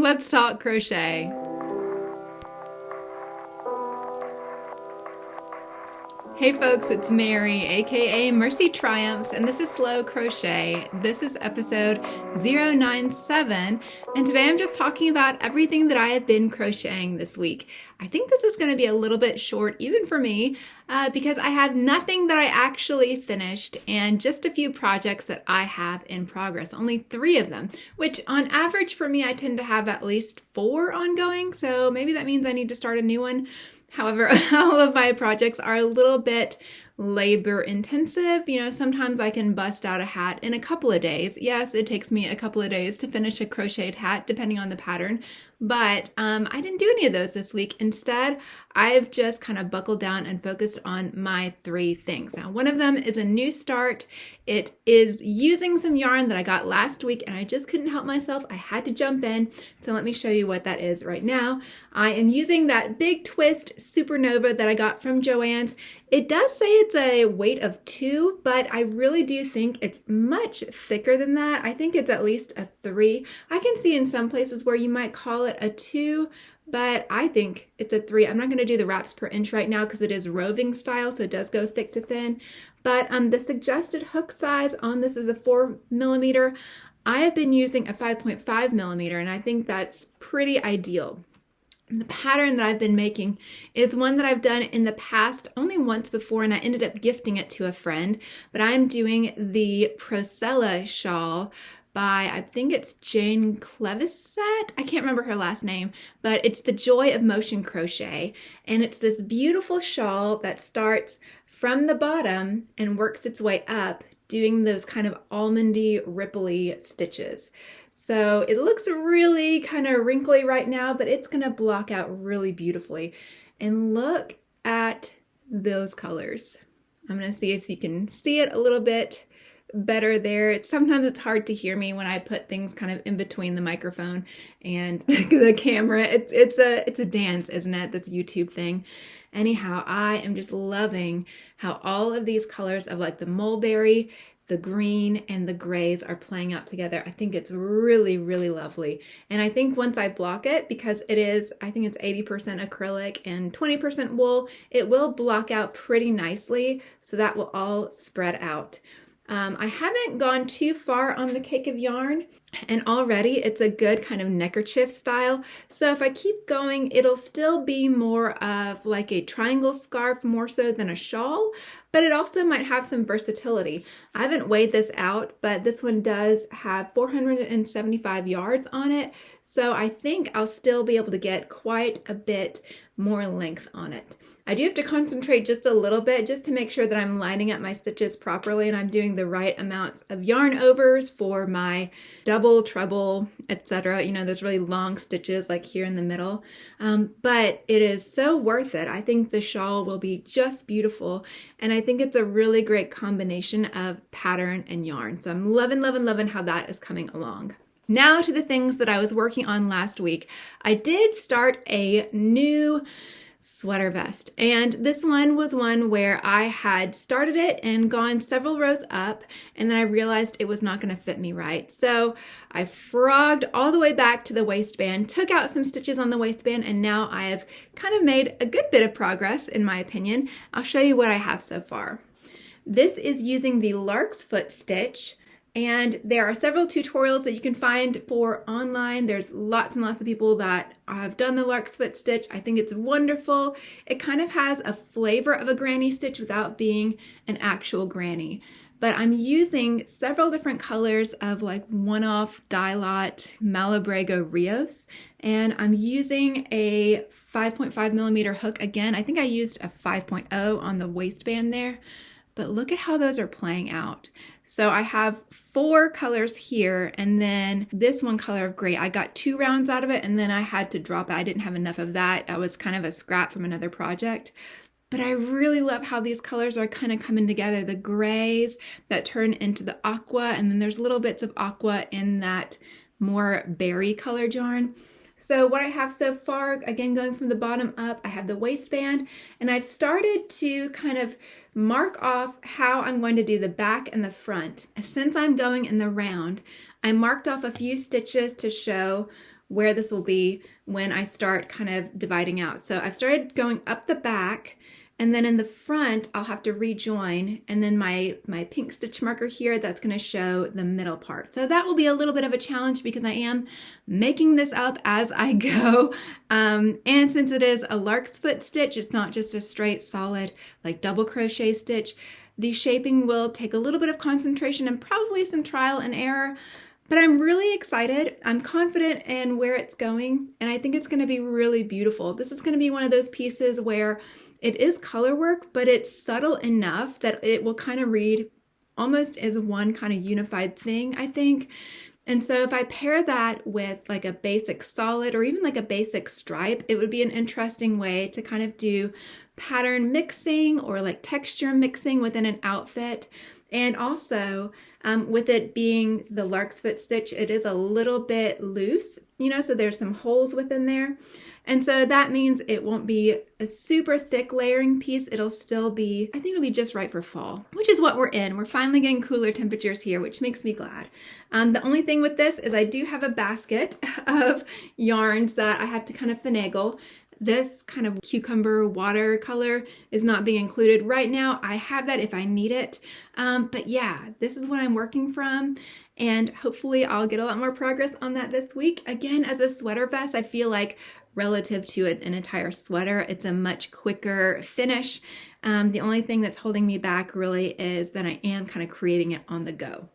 Let's talk crochet. Hey folks, it's Mary, aka MercyTriumphs, and this is Slow Crochet. This is episode 097, and today I'm just talking about everything that I have been crocheting this week. I think this is going to be a little bit short, even for me, because I have nothing that I actually finished and just a few projects that I have in progress, only 3 of them, which on average for me, I tend to have at least 4 ongoing, so maybe that means I need to start a new one. However, all of my projects are a little bit labor intensive. You know, sometimes I can bust out a hat in a couple of days. Yes, it takes me a couple of days to finish a crocheted hat, depending on the pattern. But I didn't do any of those this week. Instead, I've just kind of buckled down and focused on my 3 things. Now, one of them is a new start. It is using some yarn that I got last week, and I just couldn't help myself. I had to jump in. So let me show you what that is right now. I am using that Big Twist Supernova that I got from Joann's. It does say it's a weight of 2, but I really do think it's much thicker than that. I think it's at least a 3. I can see in some places where you might call it a 2, but I think it's a 3. I'm not going to do the wraps per inch right now because it is roving style, so it does go thick to thin. But the suggested hook size on this is a 4mm. I have been using a 5.5mm, and I think that's pretty ideal. The pattern that I've been making is one that I've done in the past only once before, and I ended up gifting it to a friend. But I'm doing the Procella shawl by, I think it's Jane Clevisette. I can't remember her last name, but it's the Joy of Motion Crochet. And it's this beautiful shawl that starts from the bottom and works its way up, doing those kind of almondy, ripply stitches. So it looks really kind of wrinkly right now, but it's going to block out really beautifully. And look at those colors. I'm going to see if you can see it a little bit better there. Sometimes it's hard to hear me when I put things kind of in between the microphone and the camera. It's a dance, isn't it? This YouTube thing. Anyhow, I am just loving how all of these colors of like the mulberry, the green, and the grays are playing out together. I think it's really, really lovely. And I think once I block it, because it is, I think it's 80% acrylic and 20% wool, it will block out pretty nicely. So that will all spread out. I haven't gone too far on the cake of yarn, and already it's a good kind of neckerchief style. So if I keep going, it'll still be more of like a triangle scarf more so than a shawl, but it also might have some versatility. I haven't weighed this out, but this one does have 475 yards on it. So I think I'll still be able to get quite a bit more length on it. I do have to concentrate just a little bit just to make sure that I'm lining up my stitches properly and I'm doing the right amounts of yarn overs for my double, treble, etc. You know, those really long stitches like here in the middle. But it is so worth it. I think the shawl will be just beautiful. And I think it's a really great combination of pattern and yarn. So I'm loving, loving, loving how that is coming along. Now to the things that I was working on last week. I did start a new sweater vest, and this one was one where I had started it and gone several rows up, and then I realized it was not going to fit me right. So I frogged all the way back to the waistband, took out some stitches on the waistband, and now I have kind of made a good bit of progress in my opinion. I'll show you what I have so far. This is using the lark's foot stitch. And there are several tutorials that you can find for online. There's lots and lots of people that have done the lark's foot stitch. I think it's wonderful. It kind of has a flavor of a granny stitch without being an actual granny. But I'm using several different colors of like one-off dye lot Malabrigo Rios. And I'm using a 5.5mm hook again. I think I used a 5.0 on the waistband there. But look at how those are playing out. So I have 4 colors here, and then this one color of gray. I got 2 rounds out of it, and then I had to drop it. I didn't have enough of that. That was kind of a scrap from another project. But I really love how these colors are kind of coming together. The grays that turn into the aqua, and then there's little bits of aqua in that more berry colored yarn. So what I have so far, again, going from the bottom up, I have the waistband, and I've started to kind of mark off how I'm going to do the back and the front. Since I'm going in the round, I marked off a few stitches to show where this will be when I start kind of dividing out. So I've started going up the back, and then in the front, I'll have to rejoin, and then my pink stitch marker here, that's going to show the middle part. So that will be a little bit of a challenge because I am making this up as I go. And since it is a lark's foot stitch, it's not just a straight solid like double crochet stitch. The shaping will take a little bit of concentration and probably some trial and error. But I'm really excited. I'm confident in where it's going, and I think it's going to be really beautiful. This is going to be one of those pieces where it is color work, but it's subtle enough that it will kind of read almost as one kind of unified thing, I think. And so if I pair that with like a basic solid or even like a basic stripe, it would be an interesting way to kind of do pattern mixing or like texture mixing within an outfit. And also, with it being the lark's foot stitch, it is a little bit loose, so there's some holes within there. And so that means it won't be a super thick layering piece. It'll still be, I think it'll be just right for fall, which is what we're in. We're finally getting cooler temperatures here, which makes me glad. The only thing with this is I do have a basket of yarns that I have to kind of finagle. This kind of cucumber watercolor is not being included right now. I have that if I need it. But yeah, this is what I'm working from. And hopefully I'll get a lot more progress on that this week. Again, as a sweater vest, I feel like relative to an entire sweater, it's a much quicker finish. The only thing that's holding me back really is that I am kind of creating it on the go.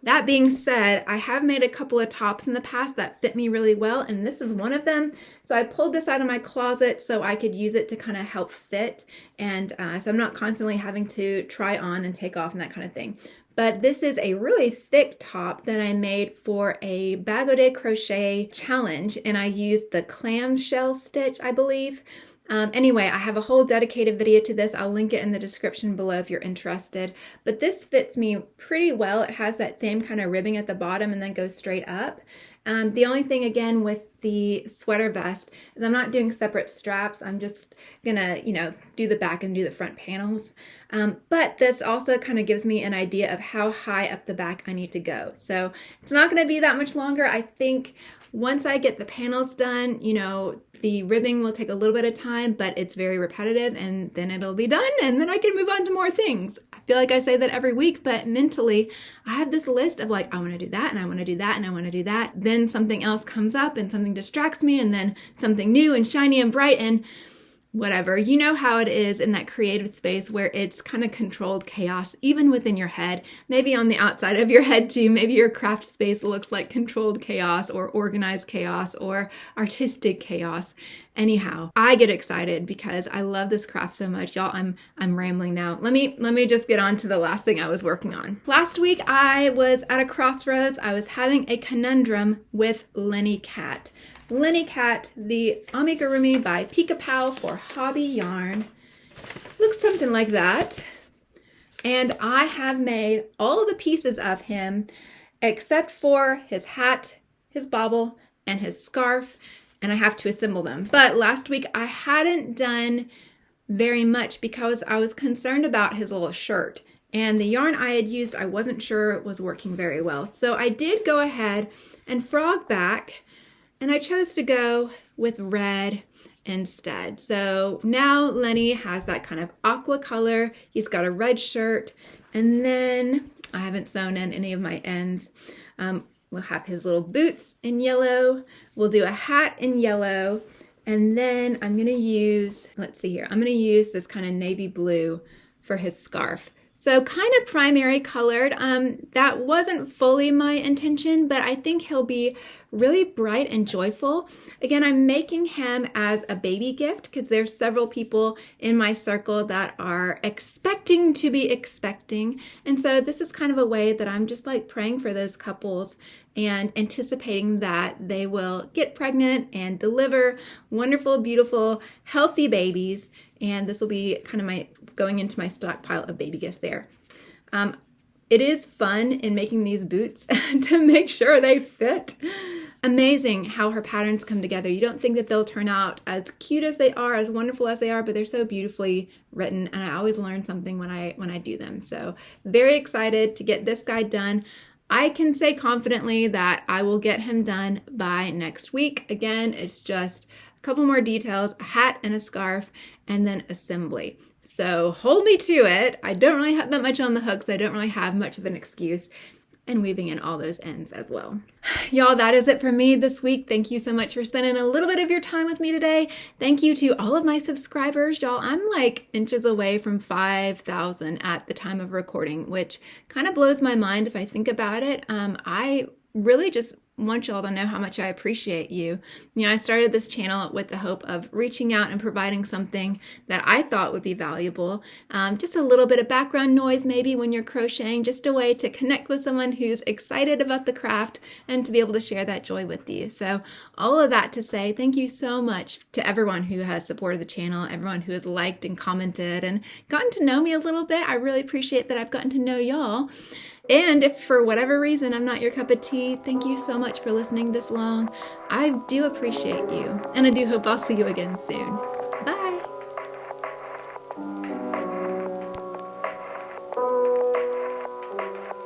That being said, I have made a couple of tops in the past that fit me really well, and this is one of them. So I pulled this out of my closet so I could use it to kind of help fit, and so I'm not constantly having to try on and take off and that kind of thing. But this is a really thick top that I made for a Bag O' Day crochet challenge, and I used the clamshell stitch, I believe. Anyway, I have a whole dedicated video to this. I'll link it in the description below if you're interested. But this fits me pretty well. It has that same kind of ribbing at the bottom and then goes straight up. The only thing, again, with the sweater vest is I'm not doing separate straps. I'm just gonna, do the back and do the front panels. But this also kind of gives me an idea of how high up the back I need to go. So it's not gonna be that much longer. I think once I get the panels done, the ribbing will take a little bit of time, but it's very repetitive, and then it'll be done, and then I can move on to more things. I feel like I say that every week, but mentally, I have this list of like, I want to do that, and I want to do that, and I want to do that. Then something else comes up, and something distracts me, and then something new and shiny and bright, and whatever. You know how it is in that creative space where it's kind of controlled chaos, even within your head, maybe on the outside of your head too. Maybe your craft space looks like controlled chaos or organized chaos or artistic chaos. Anyhow, I get excited because I love this craft so much. Y'all, I'm rambling now. Let me just get on to the last thing I was working on. Last week I was at a crossroads. I was having a conundrum with Lenny Cat. Lenny Cat, the amigurumi by Pika-Pow for Hobby Yarn. Looks something like that. And I have made all of the pieces of him except for his hat, his bauble, and his scarf, and I have to assemble them. But last week I hadn't done very much because I was concerned about his little shirt. And the yarn I had used, I wasn't sure it was working very well. So I did go ahead and frog back, and I chose to go with red instead. So now Lenny has that kind of aqua color. He's got a red shirt, and then I haven't sewn in any of my ends. We'll have his little boots in yellow. We'll do a hat in yellow, and then I'm gonna use, let's see here, I'm gonna use this kind of navy blue for his scarf. So kind of primary colored. That wasn't fully my intention, but I think he'll be really bright and joyful. Again, I'm making him as a baby gift because there's several people in my circle that are expecting to be expecting. And so this is kind of a way that I'm just like praying for those couples and anticipating that they will get pregnant and deliver wonderful, beautiful, healthy babies. And this will be kind of my going into my stockpile of baby gifts there. It is fun in making these boots to make sure they fit. Amazing how her patterns come together. You don't think that they'll turn out as cute as they are, as wonderful as they are, but they're so beautifully written, and I always learn something when I do them. So very excited to get this guy done. I can say confidently that I will get him done by next week. Again, it's just a couple more details, a hat and a scarf, and then assembly. So hold me to it. I don't really have that much on the hook, so I don't really have much of an excuse. And weaving in all those ends as well. Y'all, that is it for me this week. Thank you so much for spending a little bit of your time with me today. Thank you to all of my subscribers. Y'all, I'm like inches away from 5,000 at the time of recording, which kind of blows my mind if I think about it. I really just want y'all to know how much I appreciate you. I started this channel with the hope of reaching out and providing something that I thought would be valuable. Just a little bit of background noise maybe when you're crocheting, just a way to connect with someone who's excited about the craft and to be able to share that joy with you. So all of that to say, thank you so much to everyone who has supported the channel, everyone who has liked and commented and gotten to know me a little bit. I really appreciate that I've gotten to know y'all. And if for whatever reason I'm not your cup of tea, thank you so much for listening this long. I do appreciate you, and I do hope I'll see you again soon. Bye!